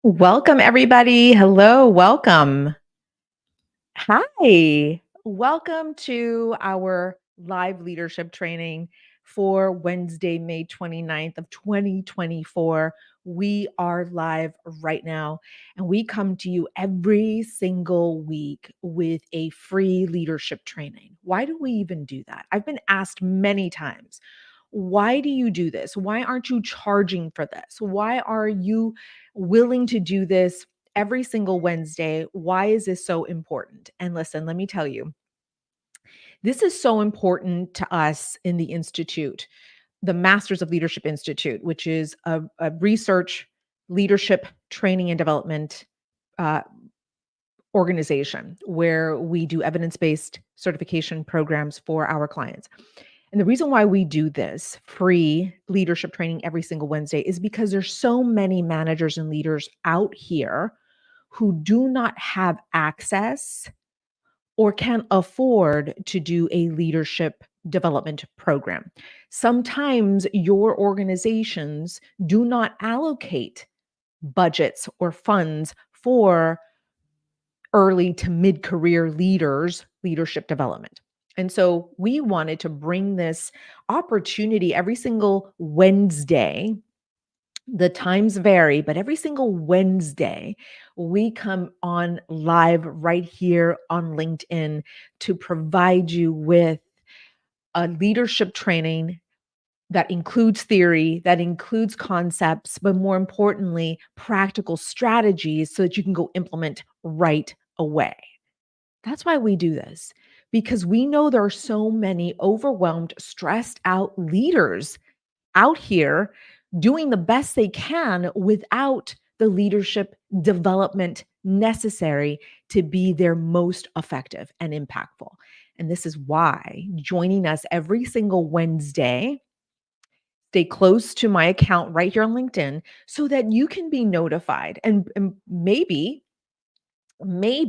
Welcome, everybody. Hello, welcome. Hi. Welcome to our live leadership training for Wednesday, May 29th of 2024. We are live right now, and we come to you every single week with a free leadership training. Why do we even do that? I've been asked many times. Why do you do this? Why aren't you charging for this? Why are you willing to do this every single Wednesday? Why is this so important? And listen, let me tell you, this is so important to us in the Institute, the Masters of Leadership Institute, which is a research, leadership, training, and development uh, organization where we do evidence based certification programs for our clients. And the reason why we do this free leadership training every single Wednesday is because there's so many managers and leaders out here who do not have access or can't afford to do a leadership development program. Sometimes your organizations do not allocate budgets or funds for early to mid-career leaders leadership development. And so we wanted to bring this opportunity every single Wednesday. The times vary, but every single Wednesday, we come on live right here on LinkedIn to provide you with a leadership training that includes theory, that includes concepts, but more importantly, practical strategies so that you can go implement right away. That's why we do this, because we know there are so many overwhelmed, stressed out leaders out here doing the best they can without the leadership development necessary to be their most effective and impactful. And this is why joining us every single Wednesday, stay close to my account right here on LinkedIn so that you can be notified. And maybe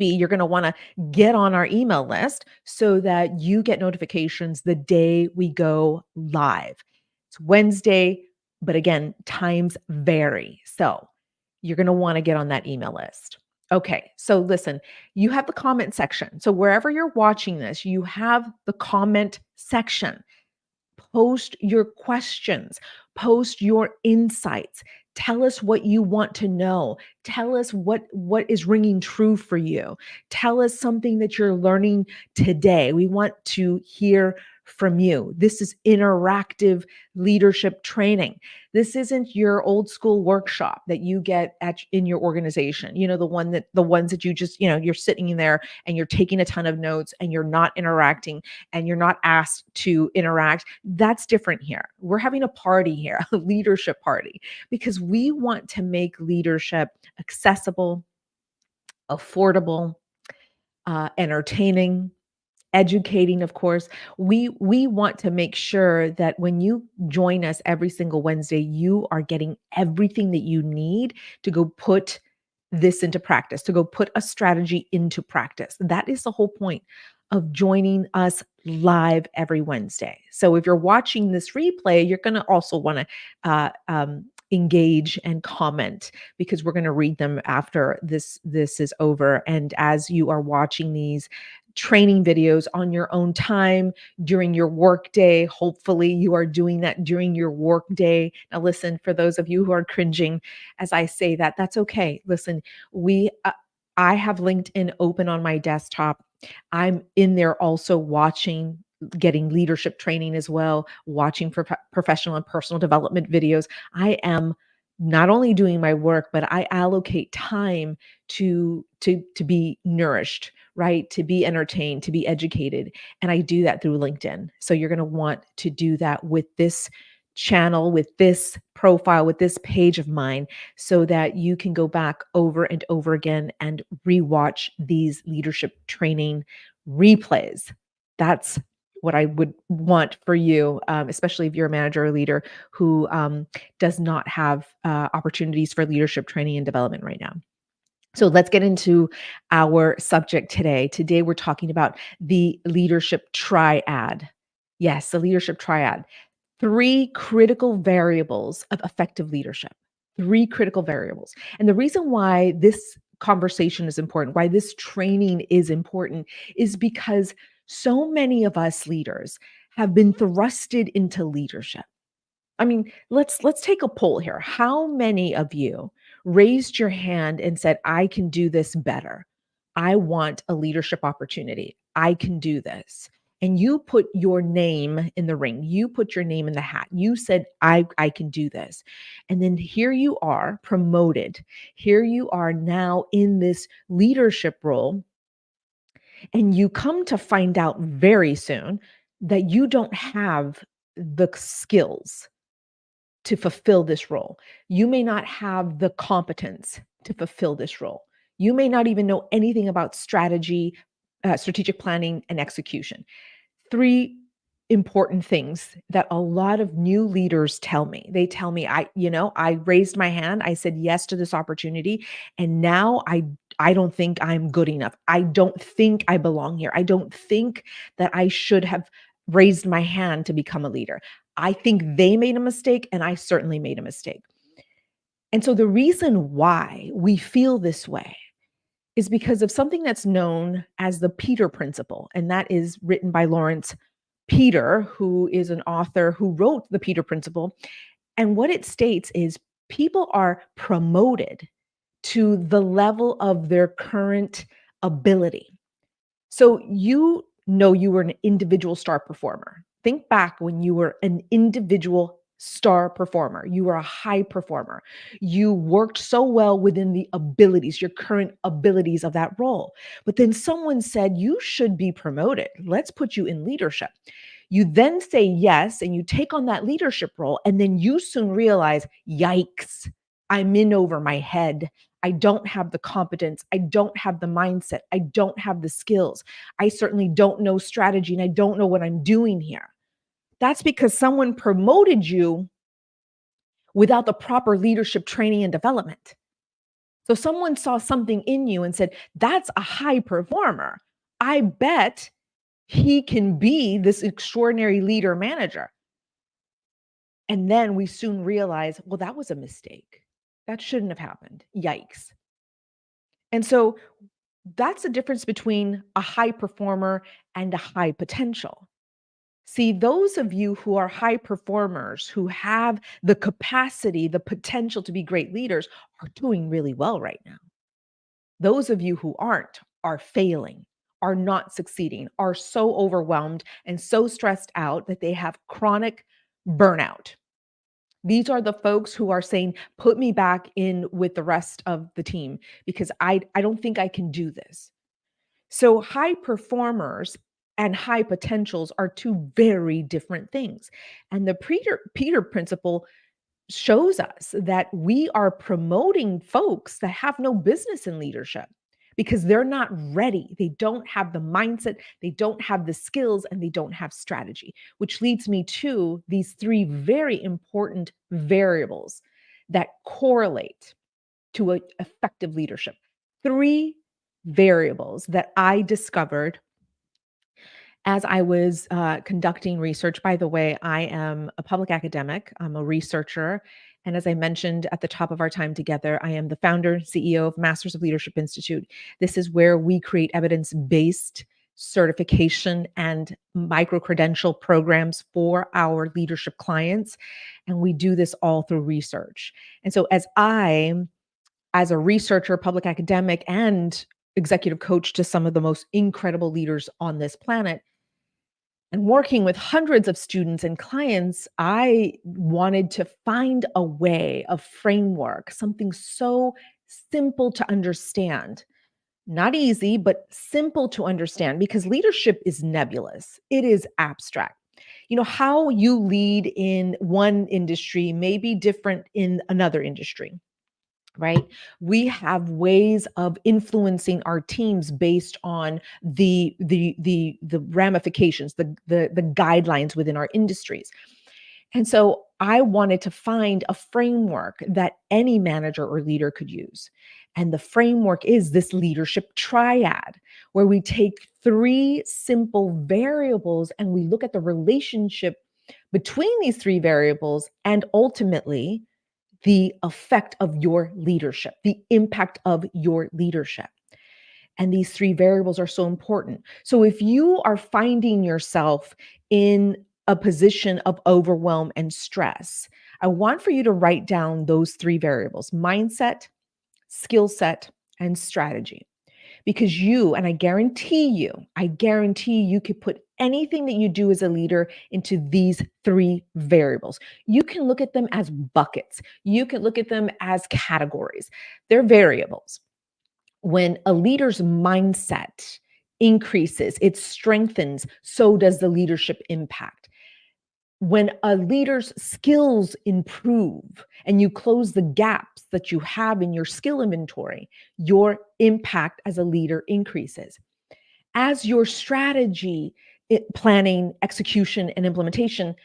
you're going to want to get on our email list so that you get notifications the day we go live. It's Wednesday, but again, times vary. So you're going to want to get on that email list. Okay, so listen, you have the comment section. So wherever you're watching this, you have the comment section. Post your questions, post your insights. Tell us what you want to know. Tell us what is ringing true for you. Tell us something that you're learning today. We want to hear from you. This is interactive leadership training. This isn't your old school workshop that you get in your organization. You know, the ones that you just, you're sitting in there and you're taking a ton of notes and you're not interacting and you're not asked to interact. That's different here. We're having a party here, a leadership party, because we want to make leadership accessible, affordable, entertaining, educating. Of course, we want to make sure that when you join us every single Wednesday, you are getting everything that you need to go put this into practice, to go put a strategy into practice. That is the whole point of joining us live every Wednesday. So if you're watching this replay, you're going to also want to engage and comment, because we're going to read them after this is over. And as you are watching these training videos on your own time during your work day, hopefully you are doing that during your work day. Now listen, for those of you who are cringing as I say that, that's okay. Listen, I have LinkedIn open on my desktop. I'm in there also watching, getting leadership training as well, watching for professional and personal development videos. I am not only doing my work, but I allocate time to be nourished, right? To be entertained, to be educated. And I do that through LinkedIn. So you're going to want to do that with this channel, with this profile, with this page of mine, so that you can go back over and over again and rewatch these leadership training replays. That's what I would want for you, especially if you're a manager or leader who does not have opportunities for leadership training and development right now. So let's get into our subject today. Today, we're talking about the leadership triad. Yes, the leadership triad. 3 critical variables of effective leadership. Three critical variables. And the reason why this conversation is important, why this training is important, is because so many of us leaders have been thrusted into leadership. I mean, let's take a poll here. How many of you raised your hand and said, "I can do this better. I want a leadership opportunity. I can do this." And you put your name in the ring. You put your name in the hat. You said, I can do this." And then here you are promoted. Here you are now in this leadership role. And you come to find out very soon that you don't have the skills to fulfill this role. You may not have the competence to fulfill this role. You may not even know anything about strategy, strategic planning, and execution. Three important things that a lot of new leaders tell me. They tell me, I raised my hand, I said yes to this opportunity, and now I don't think I'm good enough. I don't think I belong here. I don't think that I should have raised my hand to become a leader. I think they made a mistake, and I certainly made a mistake. And so the reason why we feel this way is because of something that's known as the Peter Principle, and that is written by Lawrence Peter, who is an author who wrote the Peter Principle. And what it states is people are promoted to the level of their current ability. So you know you were an individual star performer. Think back when you were an individual star performer. You were a high performer. You worked so well within the abilities, your current abilities of that role. But then someone said, you should be promoted. Let's put you in leadership. You then say yes, and you take on that leadership role. And then you soon realize, yikes, I'm in over my head. I don't have the competence. I don't have the mindset. I don't have the skills. I certainly don't know strategy, and I don't know what I'm doing here. That's because someone promoted you without the proper leadership training and development. So someone saw something in you and said, that's a high performer. I bet he can be this extraordinary leader manager. And then we soon realize, well, that was a mistake. That shouldn't have happened. Yikes. And so that's the difference between a high performer and a high potential. See, those of you who are high performers, who have the capacity, the potential to be great leaders, are doing really well right now. Those of you who aren't are failing, are not succeeding, are so overwhelmed and so stressed out that they have chronic burnout. These are the folks who are saying, put me back in with the rest of the team because I don't think I can do this. So high performers and high potentials are two very different things. And the Peter Principle shows us that we are promoting folks that have no business in leadership because they're not ready. They don't have the mindset, they don't have the skills, and they don't have strategy, which leads me to these three very important variables that correlate to effective leadership. Three variables that I discovered as I was conducting research. By the way, I am a public academic, I'm a researcher. And as I mentioned at the top of our time together, I am the founder and CEO of Masters of Leadership Institute. This is where we create evidence based certification and micro credential programs for our leadership clients. And we do this all through research. And so, as a researcher, public academic, and executive coach to some of the most incredible leaders on this planet, and working with hundreds of students and clients, I wanted to find a way, a framework, something so simple to understand. Not easy, but simple to understand because leadership is nebulous. It is abstract. You know, how you lead in one industry may be different in another industry, right? We have ways of influencing our teams based on the ramifications, the guidelines within our industries. And so I wanted to find a framework that any manager or leader could use. And the framework is this leadership triad, where we take three simple variables and we look at the relationship between these three variables and ultimately the effect of your leadership, the impact of your leadership. And these three variables are so important. So if you are finding yourself in a position of overwhelm and stress, I want for you to write down those three variables: mindset, skill set, and strategy. Because you, and I guarantee you could put anything that you do as a leader into these three variables. You can look at them as buckets, you can look at them as categories. They're variables. When a leader's mindset increases, it strengthens, so does the leadership impact. When a leader's skills improve and you close the gaps that you have in your skill inventory, your impact as a leader increases. As your strategy, planning, execution, and implementation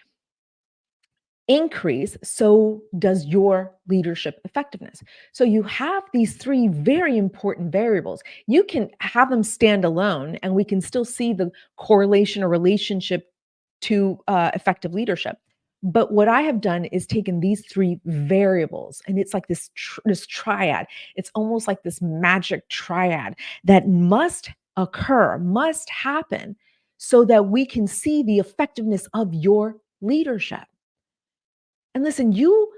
increase, so does your leadership effectiveness. So you have these three very important variables. You can have them stand alone, and we can still see the correlation or relationship to effective leadership. But what I have done is taken these three variables, and it's like this triad. It's almost like this magic triad that must occur, must happen, so that we can see the effectiveness of your leadership. And listen, you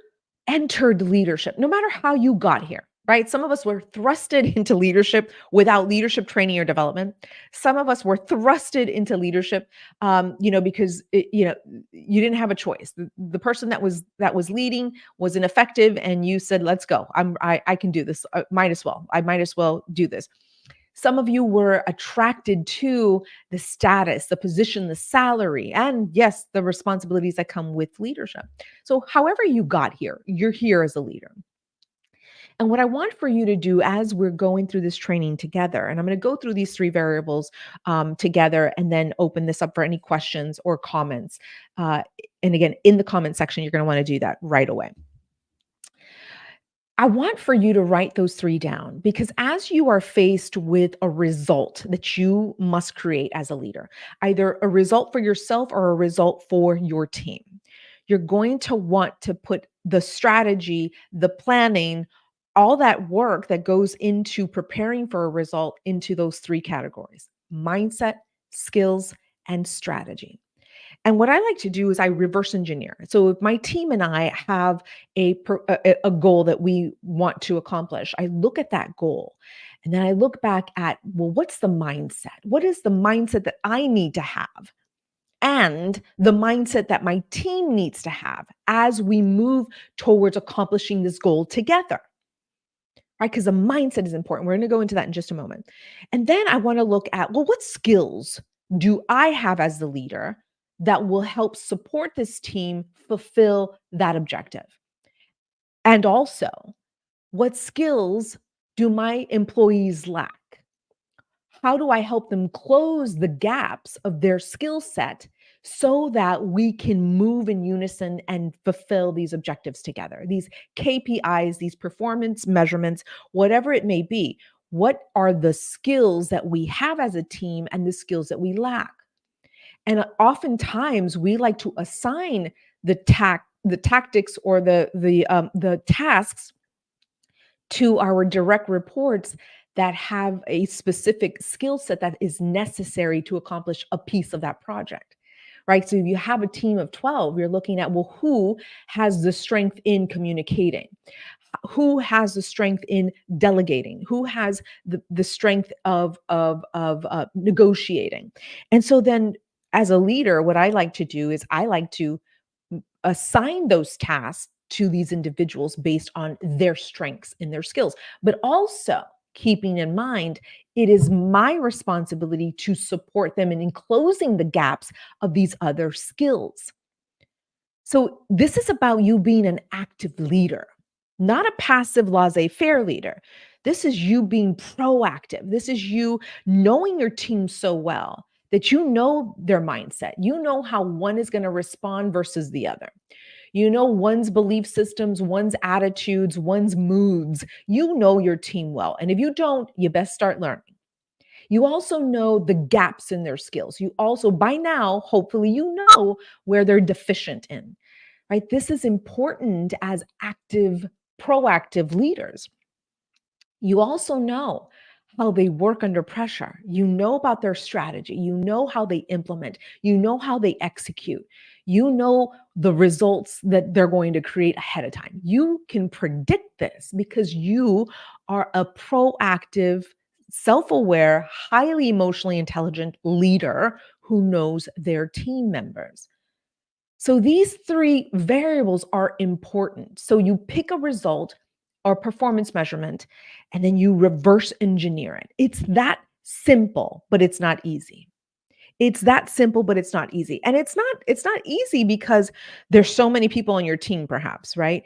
entered leadership, no matter how you got here, right? Some of us were thrusted into leadership without leadership training or development. Some of us were thrusted into leadership, because you didn't have a choice. The person that was leading was ineffective, and you said, "Let's go. I can do this. I might as well do this." Some of you were attracted to the status, the position, the salary, and yes, the responsibilities that come with leadership. So, however you got here, you're here as a leader. And what I want for you to do as we're going through this training together, and I'm going to go through these three variables together and then open this up for any questions or comments. And again, in the comment section, you're going to want to do that right away. I want for you to write those three down, because as you are faced with a result that you must create as a leader, either a result for yourself or a result for your team, you're going to want to put the strategy, the planning, all that work that goes into preparing for a result into those three categories: mindset, skills, and strategy. And what I like to do is I reverse engineer. So if my team and I have a goal that we want to accomplish, I look at that goal and then I look back at, well, what's the mindset? What is the mindset that I need to have? And the mindset that my team needs to have as we move towards accomplishing this goal together, right? Because the mindset is important. We're going to go into that in just a moment. And then I want to look at, well, what skills do I have as the leader that will help support this team fulfill that objective? And also, what skills do my employees lack? How do I help them close the gaps of their skill set so that we can move in unison and fulfill these objectives together? These KPIs, these performance measurements, whatever it may be, what are the skills that we have as a team and the skills that we lack? And oftentimes we like to assign the tactics or the tasks to our direct reports that have a specific skill set that is necessary to accomplish a piece of that project, right? So if you have a team of 12, you're looking at, well, who has the strength in communicating? Who has the strength in delegating? Who has the strength of negotiating? And so then as a leader, what I like to do is I like to assign those tasks to these individuals based on their strengths and their skills, but also keeping in mind it is my responsibility to support them in closing the gaps of these other skills. So this is about you being an active leader, not a passive laissez-faire leader. This is you being proactive. This is you knowing your team so well that you know their mindset. You know how one is going to respond versus the other. You know one's belief systems, one's attitudes, one's moods. You know your team well. And if you don't, you best start learning. You also know the gaps in their skills. You also, by now, hopefully, you know where they're deficient in. right? This is important as proactive leaders. You also know how they work under pressure. You know about their strategy. You know how they implement. You know how they execute. You know the results that they're going to create ahead of time. You can predict this because you are a proactive, self aware, highly emotionally intelligent leader who knows their team members. So these three variables are important. So you pick a result or performance measurement, and then you reverse engineer it. It's that simple, but it's not easy. It's that simple, but it's not easy. And it's not easy because there's so many people on your team, perhaps, right?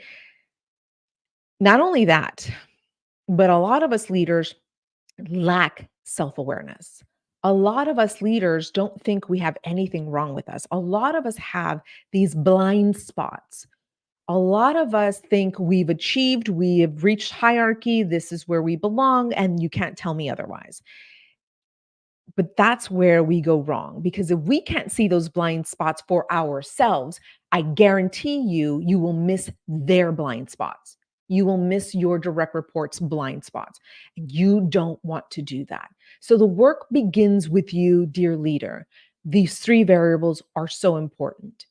Not only that, but a lot of us leaders lack self-awareness. A lot of us leaders don't think we have anything wrong with us. A lot of us have these blind spots. A lot of us think we've achieved, we have reached hierarchy, this is where we belong, and you can't tell me otherwise. But that's where we go wrong because if we can't see those blind spots for ourselves, I guarantee you, you will miss their blind spots. You will miss your direct reports' blind spots. And you don't want to do that. So the work begins with you, dear leader. These three variables are so important: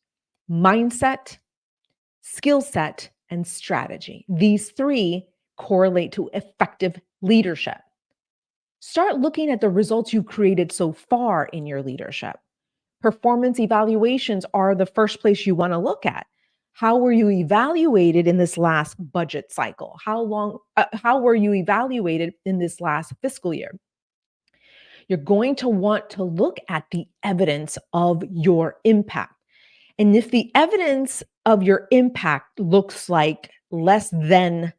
mindset, skill set, and strategy. These three correlate to effective leadership. Start looking at the results you've created so far in your leadership. Performance evaluations are the first place you want to look at. How were you evaluated in this last budget cycle? How were you evaluated in this last fiscal year? You're going to want to look at the evidence of your impact. And if the evidence of your impact looks like less than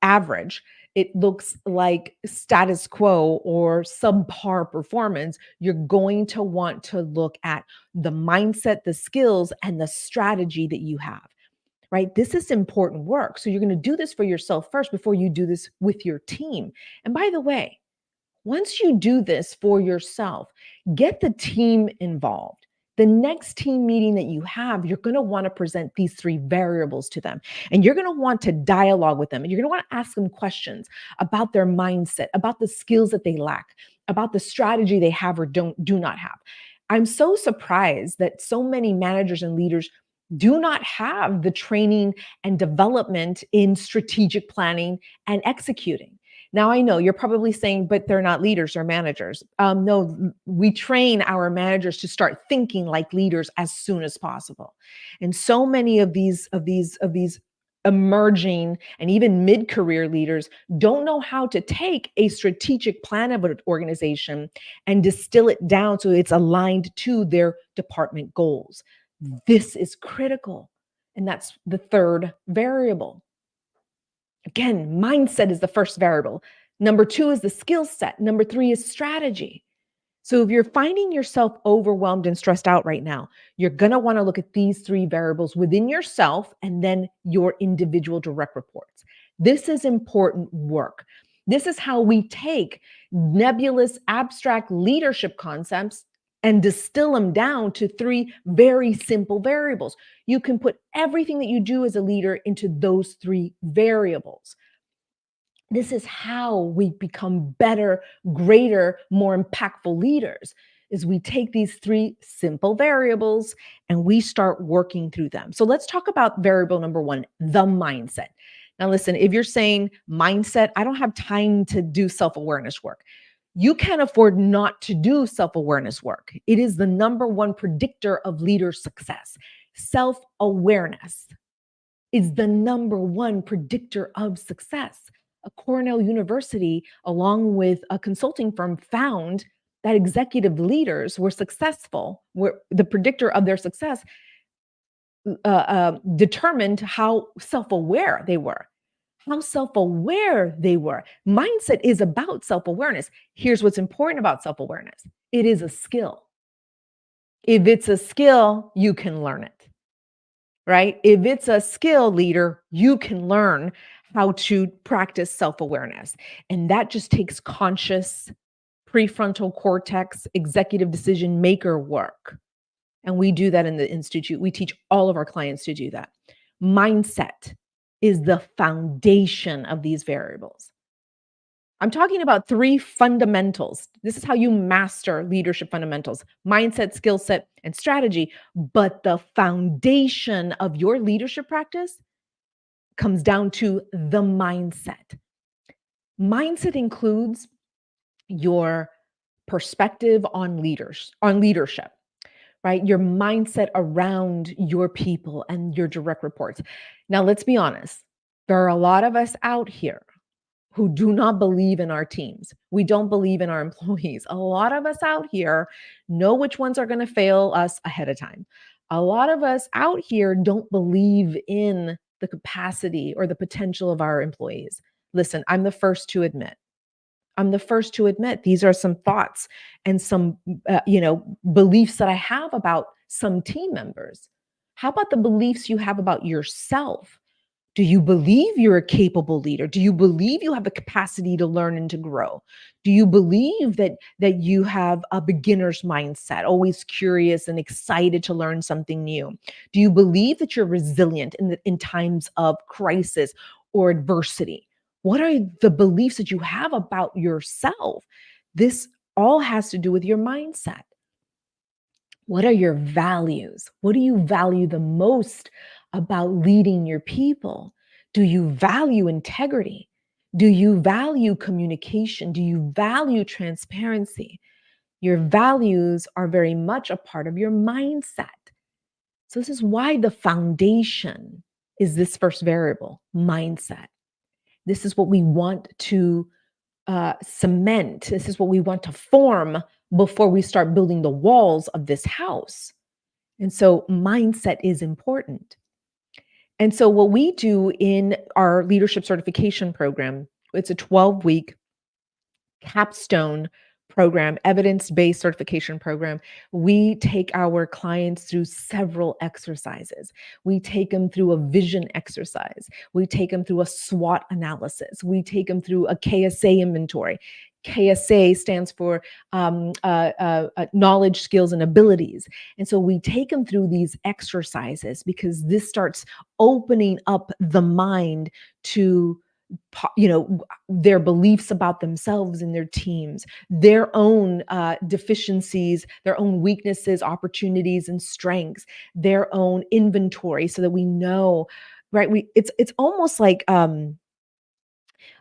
average, it looks like status quo or subpar performance, you're going to want to look at the mindset, the skills, and the strategy that you have, right? This is important work. So you're going to do this for yourself first before you do this with your team. And by the way, once you do this for yourself, get the team involved. The next team meeting that you have, you're going to want to present these three variables to them. And you're going to want to dialogue with them. And you're going to want to ask them questions about their mindset, about the skills that they lack, about the strategy they have or do not have. I'm so surprised that so many managers and leaders do not have the training and development in strategic planning and executing. Now, I know you're probably saying, but they're not leaders or managers. No, we train our managers to start thinking like leaders as soon as possible. And so many of these emerging and even mid-career leaders don't know how to take a strategic plan of an organization and distill it down so it's aligned to their department goals. This is critical. And that's the third variable. Again, mindset is the first variable. Number two is the skill set. Number three is strategy. So if you're finding yourself overwhelmed and stressed out right now, you're going to want to look at these three variables within yourself and then your individual direct reports. This is important work. This is how we take nebulous, abstract leadership concepts and distill them down to three very simple variables. You can put everything that you do as a leader into those three variables. This is how we become better, greater, more impactful leaders, is we take these three simple variables and we start working through them. So let's talk about variable number one, the mindset. Now listen, if you're saying mindset, I don't have time to do self-awareness work. You can't afford not to do self-awareness work. It is the number one predictor of leader success. Self-awareness is the number one predictor of success. A Cornell University, along with a consulting firm, found that executive leaders were successful, were the predictor of their success, determined how self-aware they were. How self-aware they were. Mindset is about self-awareness. Here's what's important about self-awareness. It is a skill. If it's a skill, you can learn it, right? If it's a skill, leader, you can learn how to practice self-awareness. And that just takes conscious prefrontal cortex, executive decision maker work. And we do that in the Institute. We teach all of our clients to do that. Mindset is the foundation of these variables. I'm talking about 3 fundamentals. This is how you master leadership fundamentals: mindset, skill set, and strategy. But the foundation of your leadership practice comes down to the mindset. Mindset includes your perspective on leadership, right? Your mindset around your people and your direct reports. Now, let's be honest. There are a lot of us out here who do not believe in our teams. We don't believe in our employees. A lot of us out here know which ones are going to fail us ahead of time. A lot of us out here don't believe in the capacity or the potential of our employees. Listen, I'm the first to admit these are some thoughts and some beliefs that I have about some team members. How about the beliefs you have about yourself? Do you believe you're a capable leader? Do you believe you have the capacity to learn and to grow? Do you believe that you have a beginner's mindset, always curious and excited to learn something new? Do you believe that you're resilient in times of crisis or adversity? What are the beliefs that you have about yourself? This all has to do with your mindset. What are your values? What do you value the most about leading your people? Do you value integrity? Do you value communication? Do you value transparency? Your values are very much a part of your mindset. So, this is why the foundation is this first variable: mindset. This is what we want to cement. This is what we want to form before we start building the walls of this house. And so mindset is important. And so what we do in our leadership certification program, it's a 12-week capstone program, evidence-based certification program. We take our clients through several exercises. We take them through a vision exercise. We take them through a SWOT analysis. We take them through a KSA inventory. KSA stands for knowledge, skills, and abilities. And so we take them through these exercises because this starts opening up the mind to their beliefs about themselves and their teams, their own deficiencies, their own weaknesses, opportunities, and strengths, their own inventory, so that we know, right? It's almost like a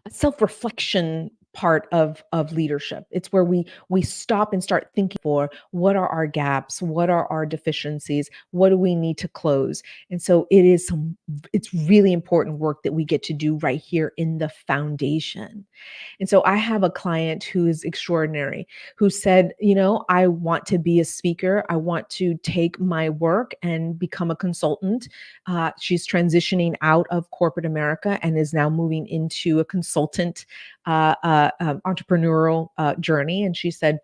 self-reflection part of leadership. It's where we stop and start thinking for what are our gaps, what are our deficiencies, what do we need to close. And so it's really important work that we get to do right here in the foundation. And so I have a client who is extraordinary, who said, I want to be a speaker. I want to take my work and become a consultant. She's transitioning out of corporate America and is now moving into a consultant entrepreneurial journey. And she said,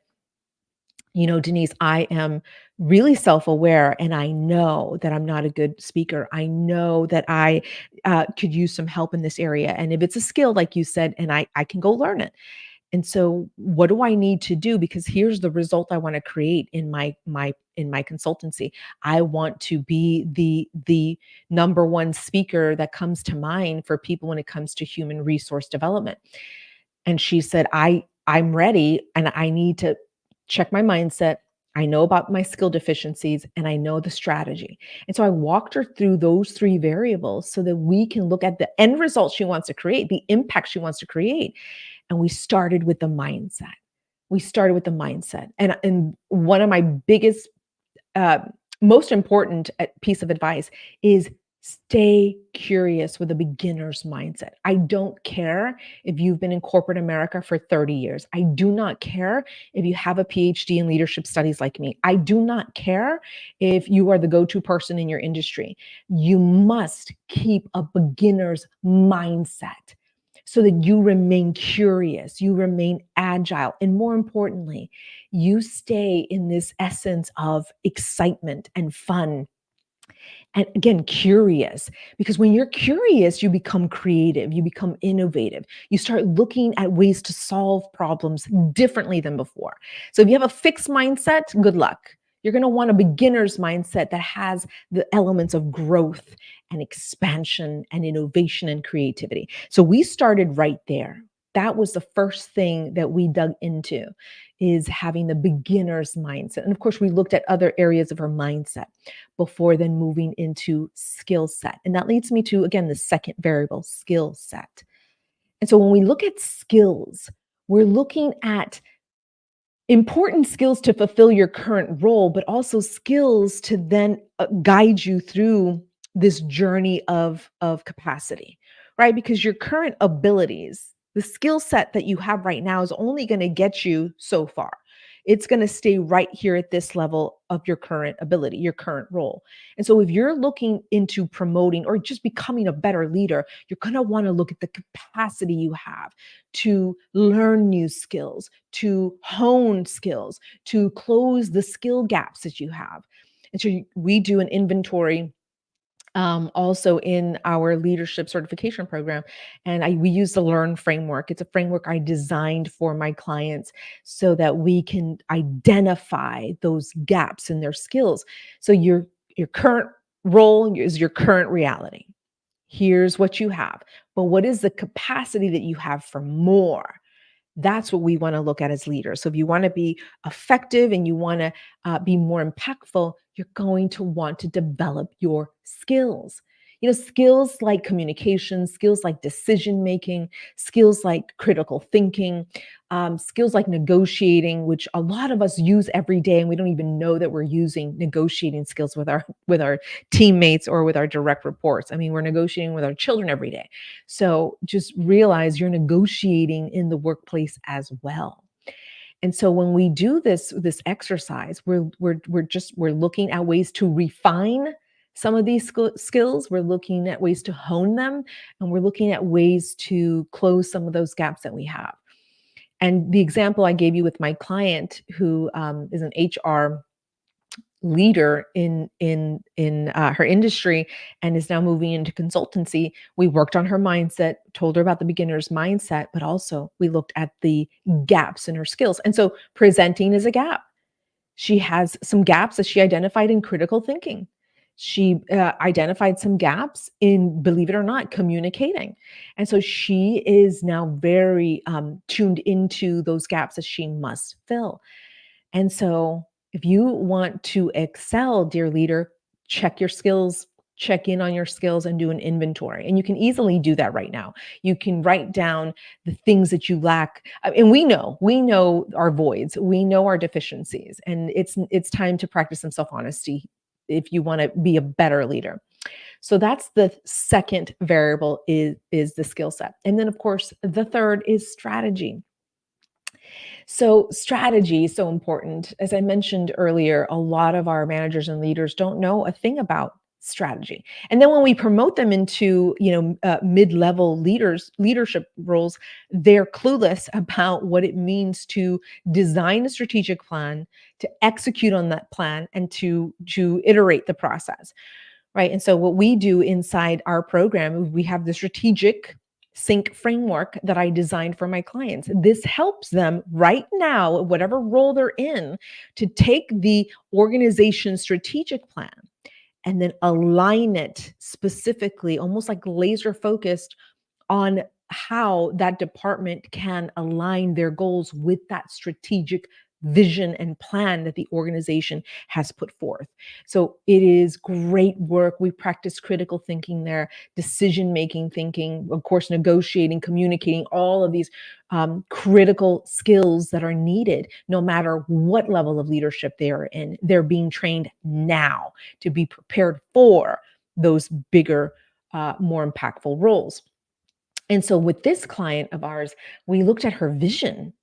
Denise, I am really self-aware and I know that I'm not a good speaker. I know that I could use some help in this area. And if it's a skill, like you said, and I can go learn it. And so what do I need to do? Because here's the result I want to create in my consultancy. I want to be the number one speaker that comes to mind for people when it comes to human resource development. And she said, I'm ready and I need to check my mindset. I know about my skill deficiencies and I know the strategy. And so I walked her through those 3 variables so that we can look at the end result she wants to create, the impact she wants to create. And we started with the mindset. And one of my biggest, most important piece of advice is stay curious with a beginner's mindset. I don't care if you've been in corporate America for 30 years. I do not care if you have a PhD in leadership studies like me. I do not care if you are the go-to person in your industry. You must keep a beginner's mindset so that you remain curious, you remain agile, and more importantly, you stay in this essence of excitement and fun. And again, curious, because when you're curious, you become creative, you become innovative, you start looking at ways to solve problems differently than before. So if you have a fixed mindset, good luck. You're going to want a beginner's mindset that has the elements of growth and expansion and innovation and creativity. So we started right there. That was the first thing that we dug into, is having the beginner's mindset. And of course, we looked at other areas of her mindset before then moving into skill set. And that leads me to, again, the second variable, skill set. And so when we look at skills, we're looking at important skills to fulfill your current role, but also skills to then guide you through this journey of capacity, right? Because your current abilities, the skill set that you have right now is only going to get you so far. It's going to stay right here at this level of your current ability, your current role. And so if you're looking into promoting or just becoming a better leader, you're going to want to look at the capacity you have to learn new skills, to hone skills, to close the skill gaps that you have. And so we do an inventory also in our leadership certification program. And we use the Learn framework. It's a framework I designed for my clients so that we can identify those gaps in their skills. So your current role is your current reality. Here's what you have. But what is the capacity that you have for more? That's what we want to look at as leaders. So if you want to be effective and you want to be more impactful, you're going to want to develop your skills. You know, skills like communication, skills like decision making, skills like critical thinking, skills like negotiating, which a lot of us use every day, and we don't even know that we're using negotiating skills with our teammates or with our direct reports. I mean, we're negotiating with our children every day. So just realize you're negotiating in the workplace as well. And so when we do this exercise, we're looking at ways to refine some of these skills. We're looking at ways to hone them, and we're looking at ways to close some of those gaps that we have. And the example I gave you with my client, who is an HR leader in her industry and is now moving into consultancy. We worked on her mindset, told her about the beginner's mindset, but also we looked at the gaps in her skills. And so presenting is a gap. She has some gaps that she identified in critical thinking. She identified some gaps in, believe it or not, communicating. And so she is now very tuned into those gaps that she must fill. And so if you want to excel, dear leader, check your skills, check in on your skills and do an inventory. And you can easily do that right now. You can write down the things that you lack. And we know our voids, we know our deficiencies, and it's time to practice some self-honesty if you want to be a better leader. So that's the second variable is the skill set. And then of course, the third is strategy. So strategy is so important. As I mentioned earlier, a lot of our managers and leaders don't know a thing about strategy. And then when we promote them into, mid-level leadership roles, they're clueless about what it means to design a strategic plan, to execute on that plan, and to iterate the process. Right. And so what we do inside our program, we have the strategic sync framework that I designed for my clients. This helps them right now, whatever role they're in, to take the organization's strategic plan and then align it specifically, almost like laser focused on how that department can align their goals with that strategic vision and plan that the organization has put forth. So it is great work. We practice critical thinking there, decision making thinking, of course, negotiating, communicating, all of these critical skills that are needed no matter what level of leadership they are in. They're being trained now to be prepared for those bigger, more impactful roles. And so with this client of ours, we looked at her vision.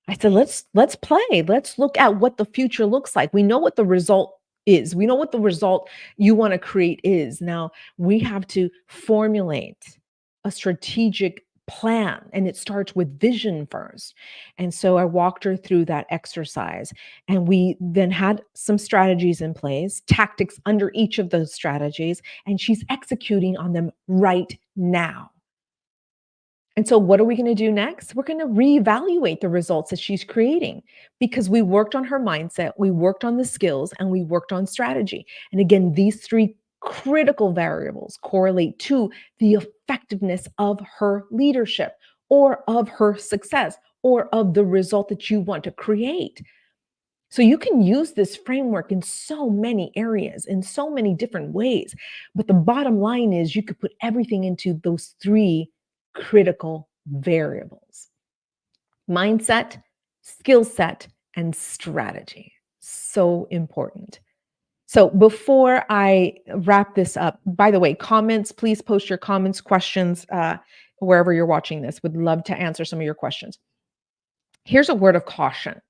I said, let's play. Let's look at what the future looks like. We know what the result is. We know what the result you want to create is. Now we have to formulate a strategic plan, and it starts with vision first. And so I walked her through that exercise, and we then had some strategies in place, tactics under each of those strategies, and she's executing on them right now. And so what are we going to do next? We're going to reevaluate the results that she's creating because we worked on her mindset, we worked on the skills, and we worked on strategy. And again, these three critical variables correlate to the effectiveness of her leadership or of her success or of the result that you want to create. So you can use this framework in so many areas, in so many different ways. But the bottom line is you could put everything into those three critical variables: mindset, skill set, and strategy. So important. So before I wrap this up, by the way, comments, please post your comments, questions, wherever you're watching this. Would love to answer some of your questions. Here's a word of caution.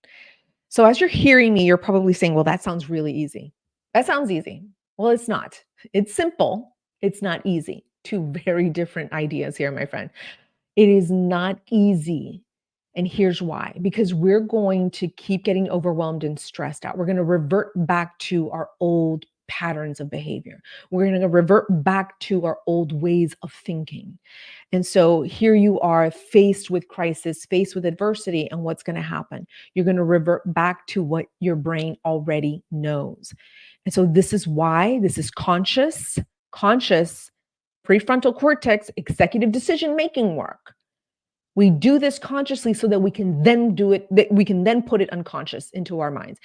So as you're hearing me, you're probably saying, well, that sounds really easy. That sounds easy. Well, it's not. It's simple. It's not easy. Two very different ideas here, my friend. It is not easy. And here's why. Because we're going to keep getting overwhelmed and stressed out. We're going to revert back to our old patterns of behavior. We're going to revert back to our old ways of thinking. And so here you are faced with crisis, faced with adversity, and what's going to happen? You're going to revert back to what your brain already knows. And so this is why this is conscious prefrontal cortex, executive decision-making work. We do this consciously so that we can then do it, that we can then put it unconscious into our minds.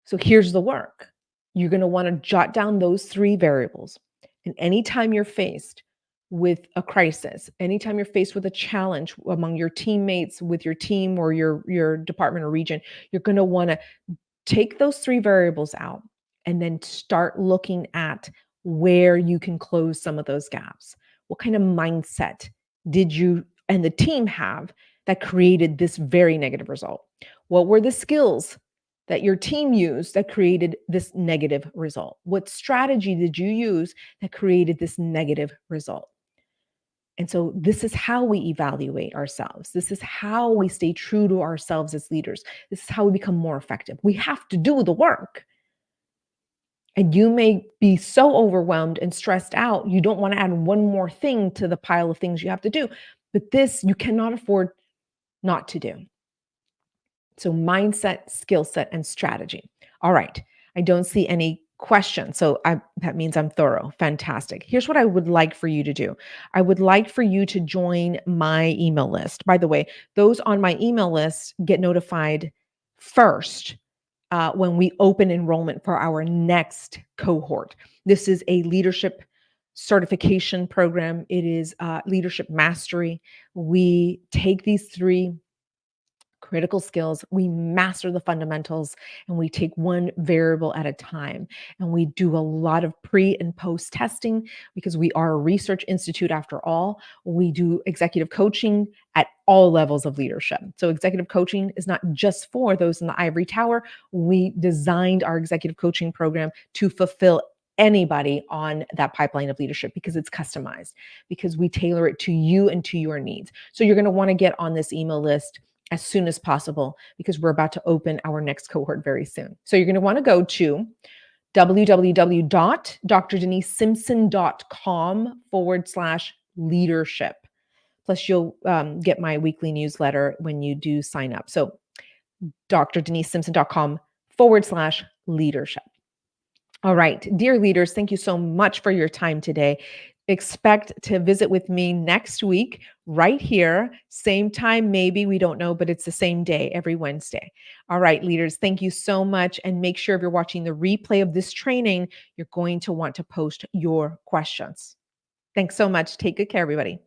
So here's the work. You're going to want to jot down those three variables. And anytime you're faced with a crisis, anytime you're faced with a challenge among your teammates, with your team or your department or region, you're going to want to take those three variables out and then start looking at where you can close some of those gaps. What kind of mindset did you and the team have that created this very negative result? What were the skills that your team used that created this negative result? What strategy did you use that created this negative result? And so this is how we evaluate ourselves. This is how we stay true to ourselves as leaders. This is how we become more effective. We have to do the work. And you may be so overwhelmed and stressed out, you don't want to add one more thing to the pile of things you have to do. But this you cannot afford not to do. So mindset, skill set, and strategy. All right. I don't see any questions. So that means I'm thorough. Fantastic. Here's what I would like for you to do. I would like for you to join my email list. By the way, those on my email list get notified first when we open enrollment for our next cohort. This is a leadership certification program. It is leadership mastery. We take these three critical skills, we master the fundamentals, and we take one variable at a time. And we do a lot of pre and post testing because we are a research institute after all. We do executive coaching at all levels of leadership. So executive coaching is not just for those in the ivory tower. We designed our executive coaching program to fulfill anybody on that pipeline of leadership because it's customized, because we tailor it to you and to your needs. So you're going to want to get on this email list as soon as possible because we're about to open our next cohort very soon. So you're going to want to go to www.drdenisemsimpson.com/leadership. Plus you'll get my weekly newsletter when you do sign up. So drdenisemsimpson.com/leadership. All right, dear leaders, thank you so much for your time today. Expect to visit with me next week, right here, same time, maybe, we don't know, but it's the same day every Wednesday. All right, leaders, thank you so much. And make sure if you're watching the replay of this training, you're going to want to post your questions. Thanks so much. Take good care, everybody.